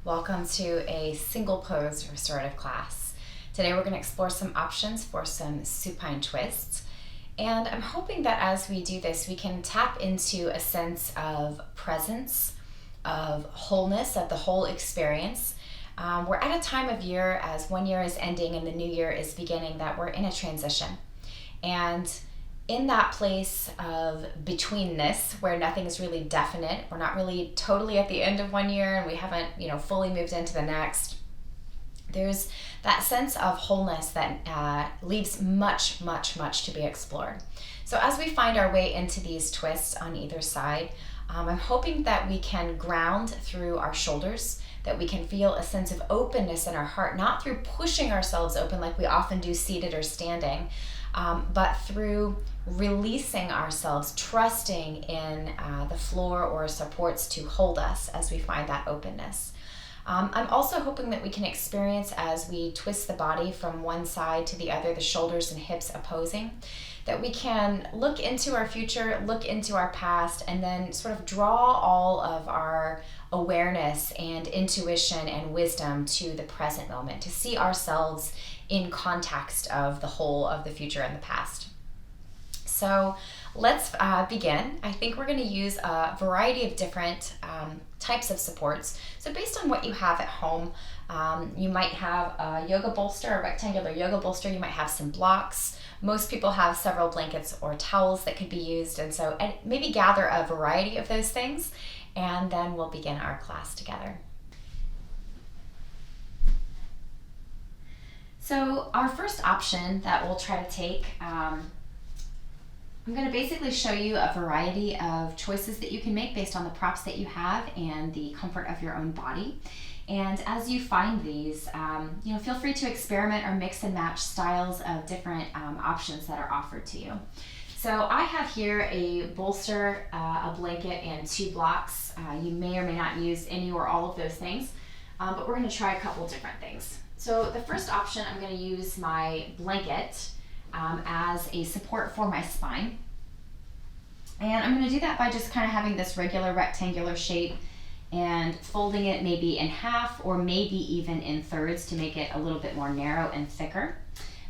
Welcome to a single pose restorative class. Today we're going to explore some options for some supine twists. And I'm hoping that as we do this, we can tap into a sense of presence, of wholeness, of the whole experience. We're at a time of year, as one year is ending and the new year is beginning, that we're in a transition. And in that place of betweenness, where nothing is really definite, we're not really totally at the end of one year and we haven't, fully moved into the next. There's that sense of wholeness that leaves much to be explored. So as we find our way into these twists on either side, I'm hoping that we can ground through our shoulders, that we can feel a sense of openness in our heart, not through pushing ourselves open like we often do seated or standing, but through releasing ourselves, trusting in the floor or supports to hold us as we find that openness. I'm also hoping that we can experience, as we twist the body from one side to the other, the shoulders and hips opposing, that we can look into our future, look into our past, and then sort of draw all of our awareness and intuition and wisdom to the present moment, to see ourselves in context of the whole of the future and the past. So let's begin. I think we're going to use a variety of different types of supports. So based on what you have at home, you might have a yoga bolster, a rectangular yoga bolster. You might have some blocks. Most people have several blankets or towels that could be used. And maybe gather a variety of those things, and then we'll begin our class together. So our first option that we'll try to take, I'm going to basically show you a variety of choices that you can make based on the props that you have and the comfort of your own body. And as you find these, feel free to experiment or mix and match styles of different options that are offered to you. So I have here a bolster, a blanket, and two blocks. You may or may not use any or all of those things, but we're going to try a couple different things. So the first option, I'm going to use my blanket as a support for my spine. And I'm going to do that by just kind of having this regular rectangular shape and folding it maybe in half or maybe even in thirds to make it a little bit more narrow and thicker.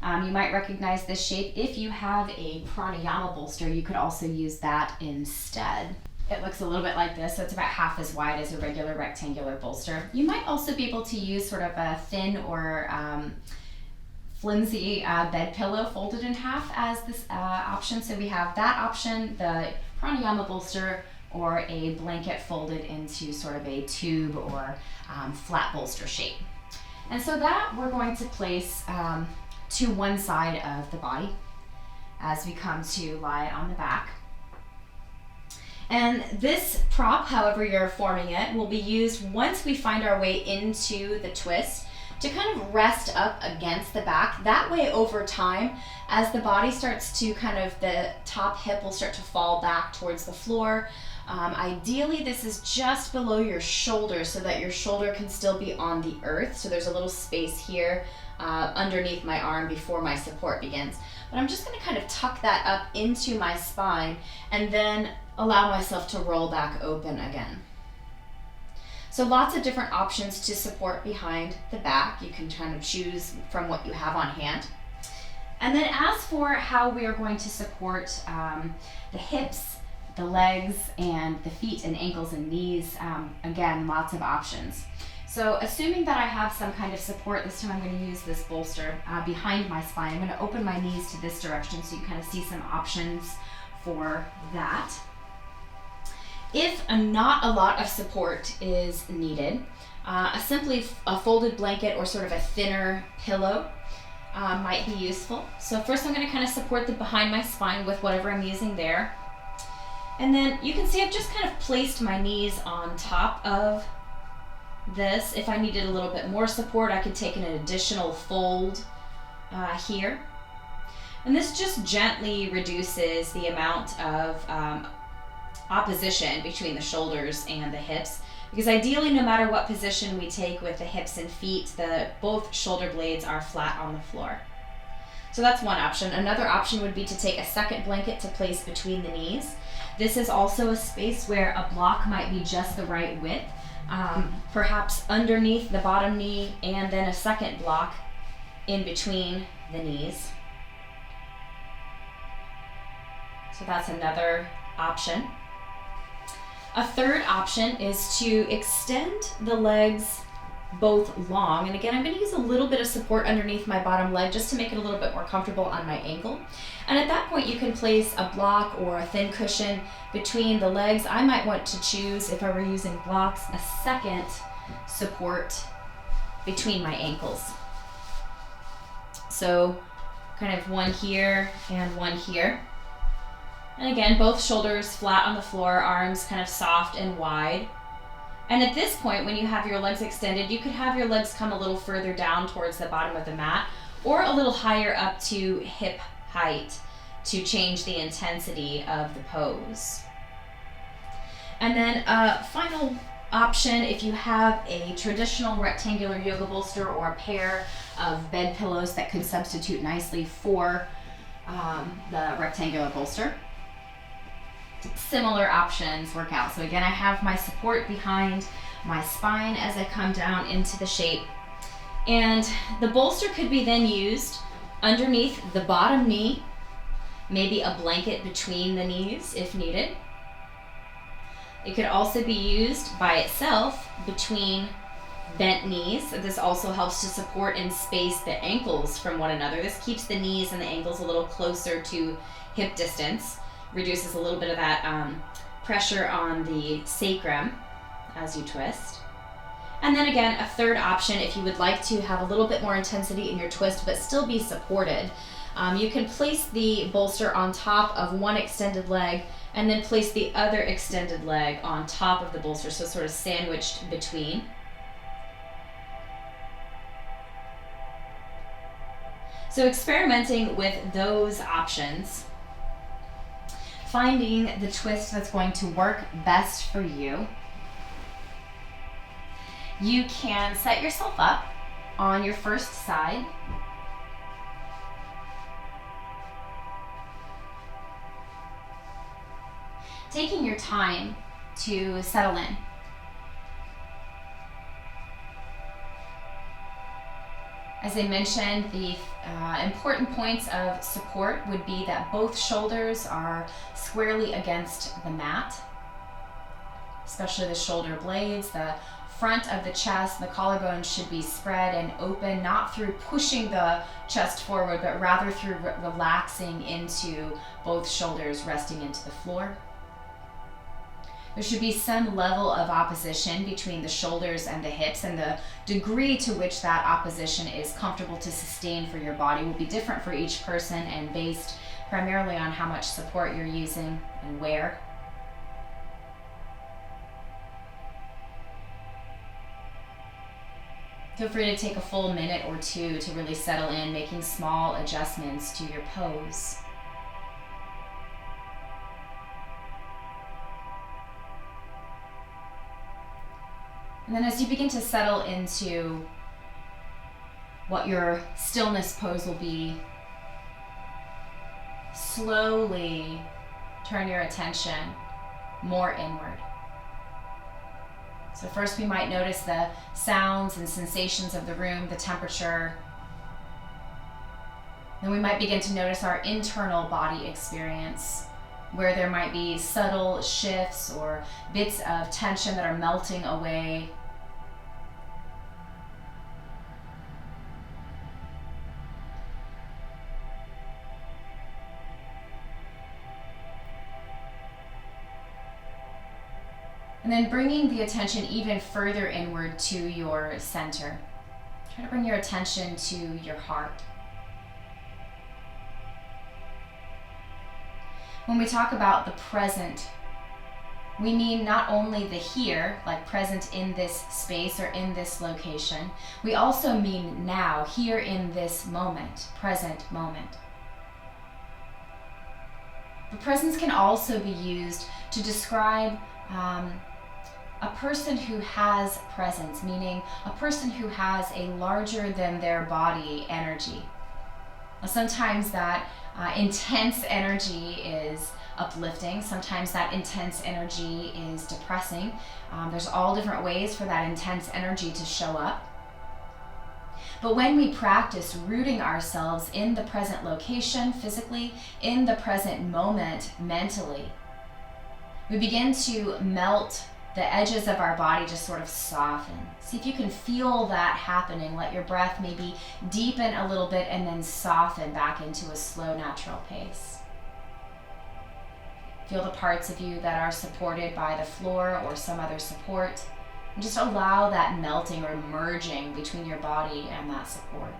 You might recognize this shape. If you have a pranayama bolster, you could also use that instead. It looks a little bit like this, so it's about half as wide as a regular rectangular bolster. You might also be able to use sort of a thin or flimsy bed pillow folded in half as this option. So we have that option, the pranayama bolster, or a blanket folded into sort of a tube or flat bolster shape. And so that we're going to place to one side of the body as we come to lie on the back. And this prop, however you're forming it, will be used once we find our way into the twist to kind of rest up against the back. That way, over time, as the body starts to the top hip will start to fall back towards the floor. Ideally, this is just below your shoulder so that your shoulder can still be on the earth. So there's a little space here underneath my arm before my support begins. But I'm just going to kind of tuck that up into my spine and then allow myself to roll back open again. So lots of different options to support behind the back. You can kind of choose from what you have on hand. And then as for how we are going to support the hips, the legs, and the feet and ankles and knees, again, lots of options. So assuming that I have some kind of support, this time I'm going to use this bolster behind my spine. I'm going to open my knees to this direction so you kind of see some options for that. If not a lot of support is needed, simply a folded blanket or sort of a thinner pillow might be useful. So first I'm going to kind of support the behind my spine with whatever I'm using there. And then you can see I've just kind of placed my knees on top of this. If I needed a little bit more support, I could take an additional fold here. And this just gently reduces the amount of opposition between the shoulders and the hips, because ideally, no matter what position we take with the hips and feet, both shoulder blades are flat on the floor. So that's one option. Another option would be to take a second blanket to place between the knees. This is also a space where a block might be just the right width. perhaps underneath the bottom knee, and then a second block in between the knees. So that's another option. A third option is to extend the legs both long. And again, I'm going to use a little bit of support underneath my bottom leg just to make it a little bit more comfortable on my ankle. And at that point, you can place a block or a thin cushion between the legs. I might want to choose, if I were using blocks, a second support between my ankles. So kind of one here and one here. And again, both shoulders flat on the floor, arms kind of soft and wide. And at this point, when you have your legs extended, you could have your legs come a little further down towards the bottom of the mat, or a little higher up to hip height to change the intensity of the pose. And then a final option, if you have a traditional rectangular yoga bolster or a pair of bed pillows that could substitute nicely for the rectangular bolster, similar options work out. So again, I have my support behind my spine as I come down into the shape. And the bolster could be then used underneath the bottom knee, maybe a blanket between the knees if needed. It could also be used by itself between bent knees. This also helps to support and space the ankles from one another. This keeps the knees and the ankles a little closer to hip distance, reduces a little bit of that pressure on the sacrum as you twist. And then again, a third option, if you would like to have a little bit more intensity in your twist but still be supported, you can place the bolster on top of one extended leg and then place the other extended leg on top of the bolster, so sort of sandwiched between. So experimenting with those options, finding the twist that's going to work best for you. You can set yourself up on your first side. Taking your time to settle in. As I mentioned, the important points of support would be that both shoulders are squarely against the mat, especially the shoulder blades. The front of the chest, the collarbone should be spread and open, not through pushing the chest forward, but rather through relaxing into both shoulders resting into the floor. There should be some level of opposition between the shoulders and the hips, and the degree to which that opposition is comfortable to sustain for your body will be different for each person and based primarily on how much support you're using and where. Feel free to take a full minute or two to really settle in, making small adjustments to your pose. And then as you begin to settle into what your stillness pose will be, slowly turn your attention more inward. So first we might notice the sounds and sensations of the room, the temperature. Then we might begin to notice our internal body experience, where there might be subtle shifts or bits of tension that are melting away. And then bringing the attention even further inward to your center. Try to bring your attention to your heart. When we talk about the present, we mean not only the here, like present in this space or in this location, we also mean now, here in this moment, present moment. But presence can also be used to describe a person who has presence, meaning a person who has a larger than their body energy. Sometimes that intense energy is uplifting. Sometimes that intense energy is depressing. There's all different ways for that intense energy to show up. But when we practice rooting ourselves in the present location physically, in the present moment mentally, we begin to melt the edges of our body, just sort of soften. See if you can feel that happening. Let your breath maybe deepen a little bit and then soften back into a slow, natural pace. Feel the parts of you that are supported by the floor or some other support. And just allow that melting or merging between your body and that support.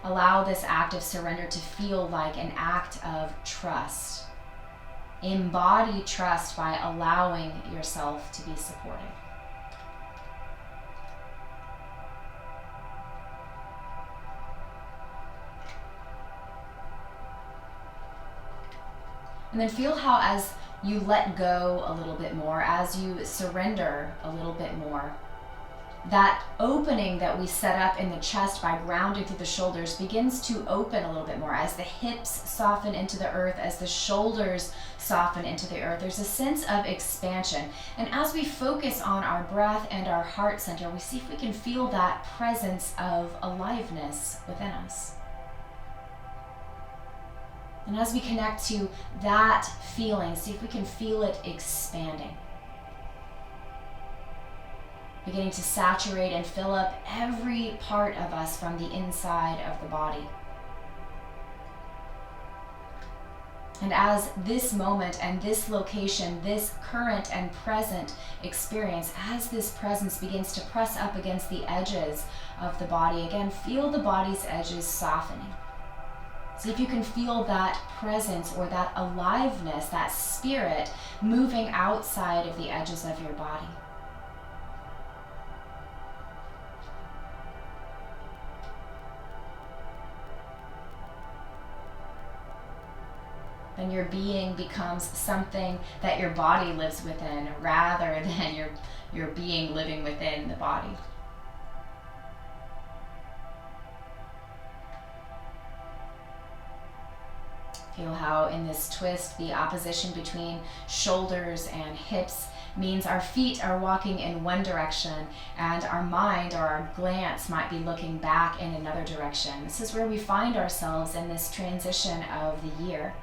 Allow this act of surrender to feel like an act of trust. Embody trust by allowing yourself to be supported. And then feel how as you let go a little bit more, as you surrender a little bit more, that opening that we set up in the chest by grounding through the shoulders begins to open a little bit more. As the hips soften into the earth, as the shoulders soften into the earth, there's a sense of expansion. And as we focus on our breath and our heart center, we see if we can feel that presence of aliveness within us. And as we connect to that feeling, see if we can feel it expanding. Beginning to saturate and fill up every part of us from the inside of the body. And as this moment and this location, this current and present experience, as this presence begins to press up against the edges of the body, again, feel the body's edges softening. See if you can feel that presence or that aliveness, that spirit moving outside of the edges of your body. Then your being becomes something that your body lives within rather than your being living within the body. Feel how in this twist, the opposition between shoulders and hips means our feet are walking in one direction and our mind or our glance might be looking back in another direction. This is where we find ourselves in this transition of the year,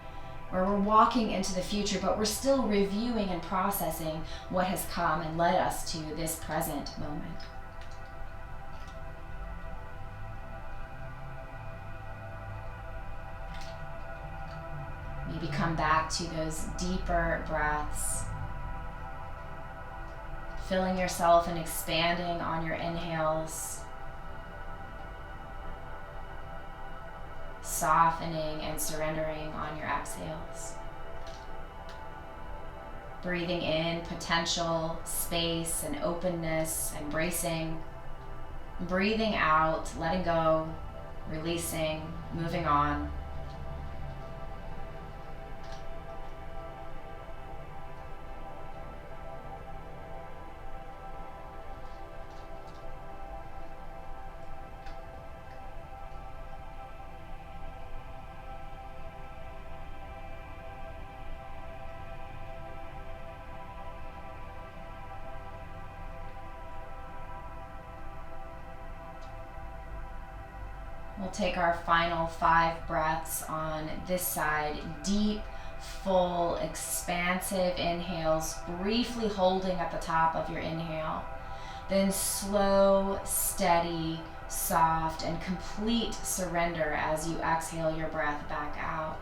where we're walking into the future, but we're still reviewing and processing what has come and led us to this present moment. Maybe come back to those deeper breaths, filling yourself and expanding on your inhales, softening and surrendering on your exhales. Breathing in potential, space and openness, embracing. Breathing out, letting go, releasing, moving on. We'll take our final 5 breaths on this side. Deep, full, expansive inhales, briefly holding at the top of your inhale. Then slow, steady, soft, and complete surrender as you exhale your breath back out.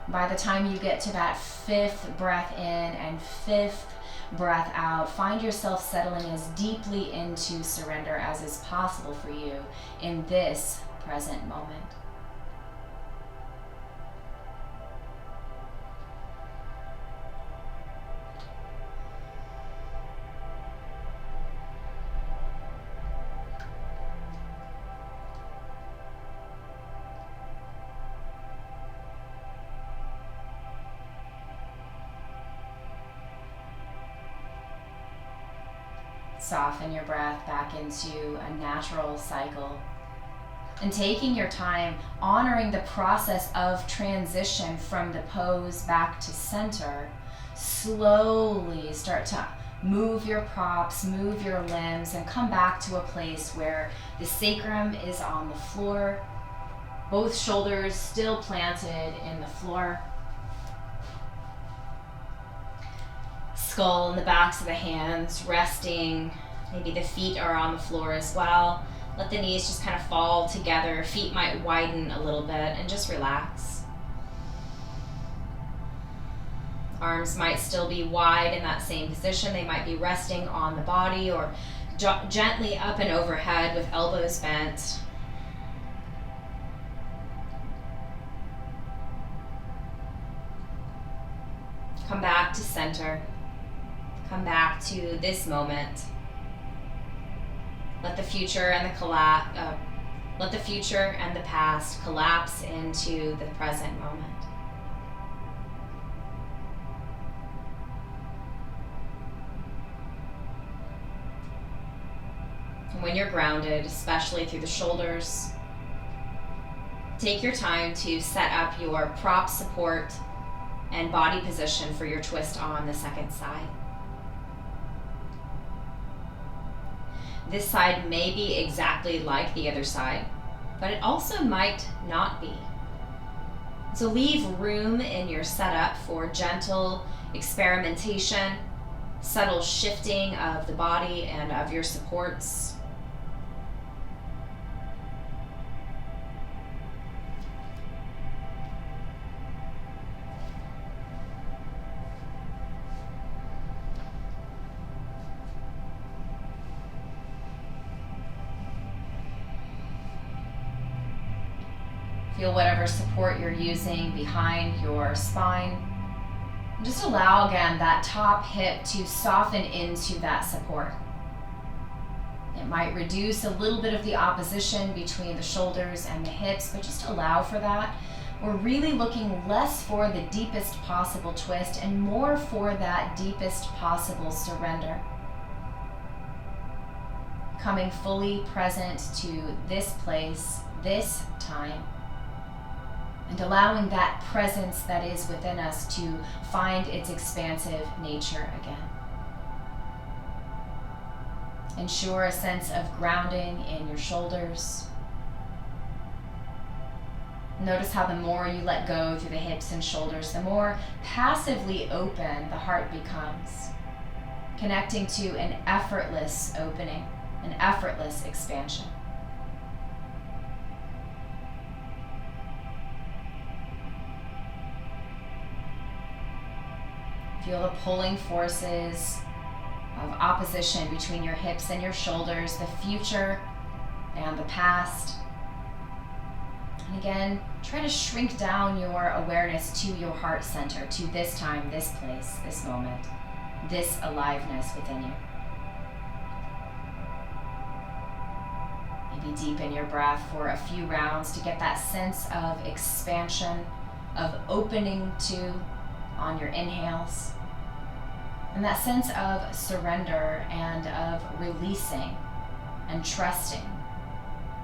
By the time you get to that 5th breath in and 5th breath out, find yourself settling as deeply into surrender as is possible for you in this present moment. Soften your breath back into a natural cycle. And taking your time, honoring the process of transition from the pose back to center, slowly start to move your props, move your limbs, and come back to a place where the sacrum is on the floor, both shoulders still planted in the floor, skull and the backs of the hands resting, maybe the feet are on the floor as well. Let the knees just kind of fall together. Feet might widen a little bit and just relax. Arms might still be wide in that same position. They might be resting on the body or gently up and overhead with elbows bent. Come back to center. Come back to this moment. Let the future and let the future and the past collapse into the present moment. And when you're grounded, especially through the shoulders, take your time to set up your prop support and body position for your twist on the second side. This side may be exactly like the other side, but it also might not be. So leave room in your setup for gentle experimentation, subtle shifting of the body and of your supports. Feel whatever support you're using behind your spine. And just allow again that top hip to soften into that support. It might reduce a little bit of the opposition between the shoulders and the hips, but just allow for that. We're really looking less for the deepest possible twist and more for that deepest possible surrender. Coming fully present to this place, this time, and allowing that presence that is within us to find its expansive nature again. Ensure a sense of grounding in your shoulders. Notice how the more you let go through the hips and shoulders, the more passively open the heart becomes, connecting to an effortless opening, an effortless expansion. Feel the pulling forces of opposition between your hips and your shoulders, the future and the past. And again, try to shrink down your awareness to your heart center, to this time, this place, this moment, this aliveness within you. Maybe deepen your breath for a few rounds to get that sense of expansion, of opening to on your inhales, and that sense of surrender and of releasing and trusting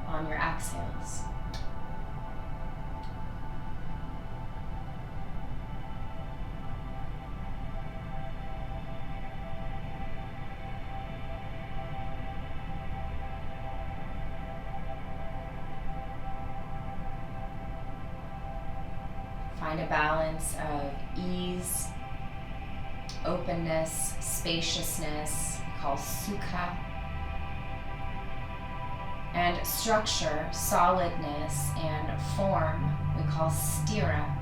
on your exhales. Find a balance of ease, openness, spaciousness, called sukha, and structure, solidness, and form, we call sthira.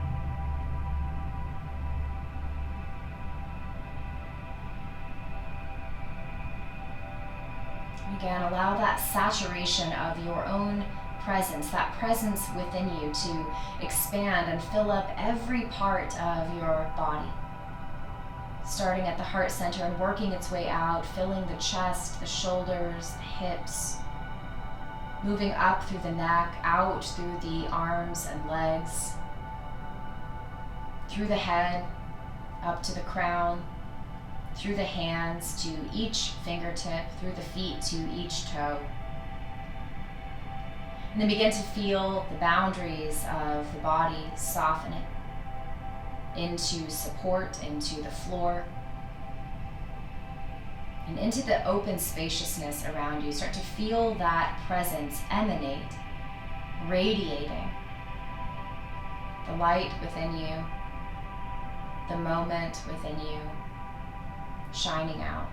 Again, allow that saturation of your own presence, that presence within you to expand and fill up every part of your body. Starting at the heart center and working its way out, filling the chest, the shoulders, the hips, moving up through the neck, out through the arms and legs, through the head, up to the crown, through the hands to each fingertip, through the feet to each toe. And then begin to feel the boundaries of the body softening into support, into the floor, and into the open spaciousness around you. Start to feel that presence emanate, radiating the light within you, the moment within you, shining out.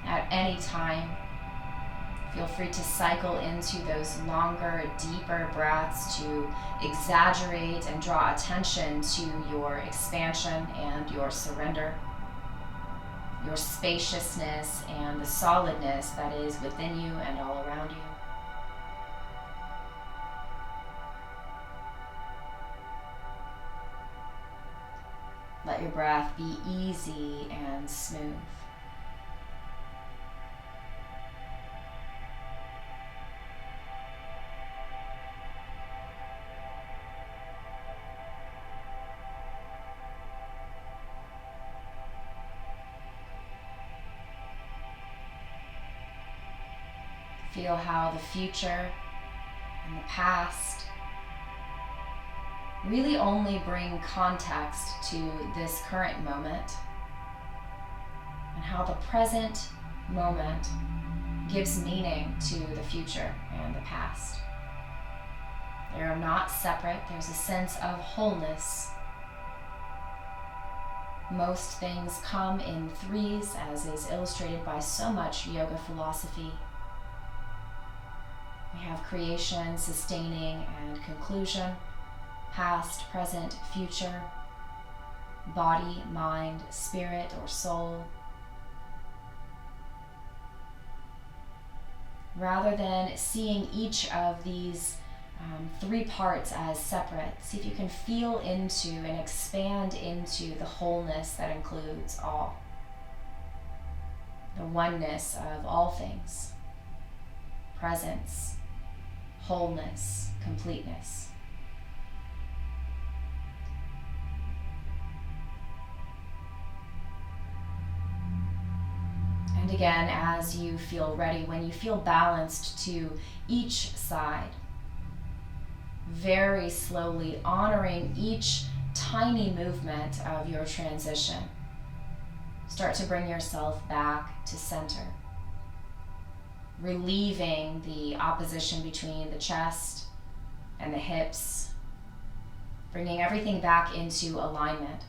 At any time, feel free to cycle into those longer, deeper breaths to exaggerate and draw attention to your expansion and your surrender, your spaciousness and the solidness that is within you and all around you. Let your breath be easy and smooth. Feel how the future and the past really only bring context to this current moment, and how the present moment gives meaning to the future and the past. They are not separate. There's a sense of wholeness. Most things come in threes, as is illustrated by so much yoga philosophy. We have creation, sustaining, and conclusion. Past, present, future, body, mind, spirit, or soul. Rather than seeing each of these three parts as separate, see if you can feel into and expand into the wholeness that includes all. The oneness of all things. Presence, wholeness, completeness. And again, as you feel ready, when you feel balanced to each side, very slowly honoring each tiny movement of your transition, start to bring yourself back to center, relieving the opposition between the chest and the hips, bringing everything back into alignment.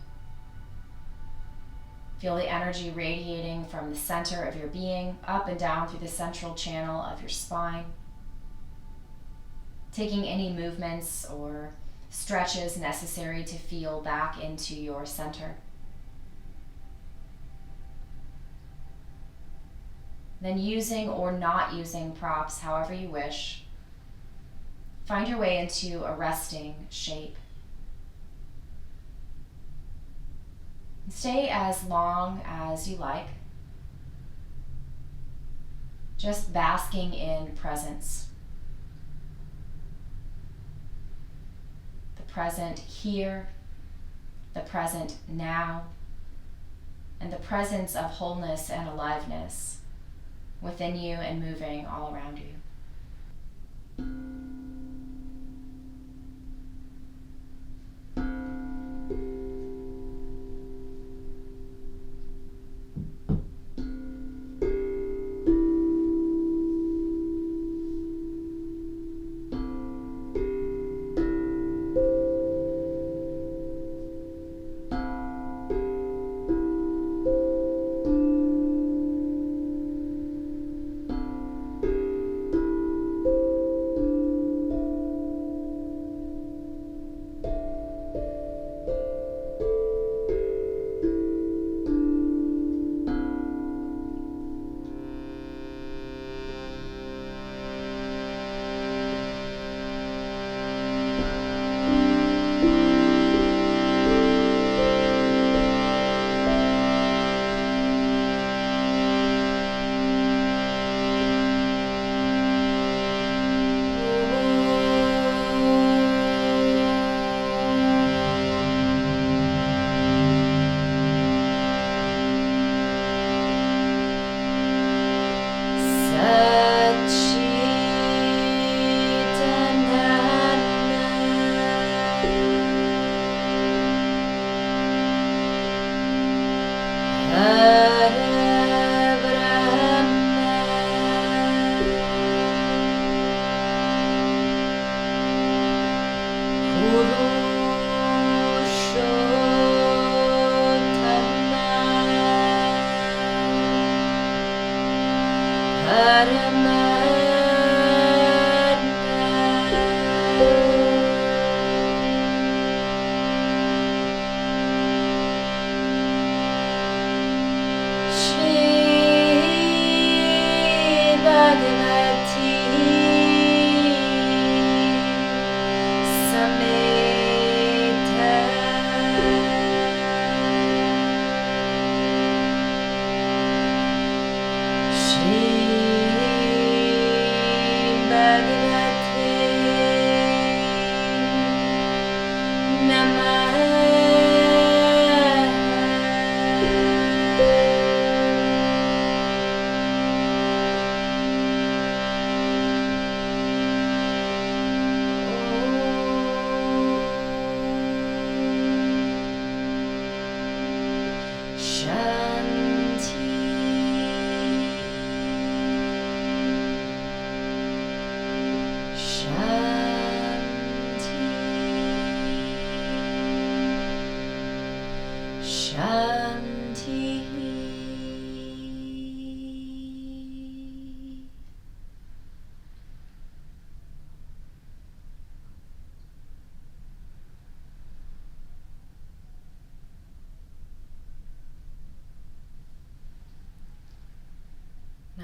Feel the energy radiating from the center of your being up and down through the central channel of your spine. Taking any movements or stretches necessary to feel back into your center. Then using or not using props, however you wish, find your way into a resting shape. Stay as long as you like, just basking in presence. The present here, the present now, and the presence of wholeness and aliveness within you and moving all around you.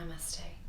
Namaste.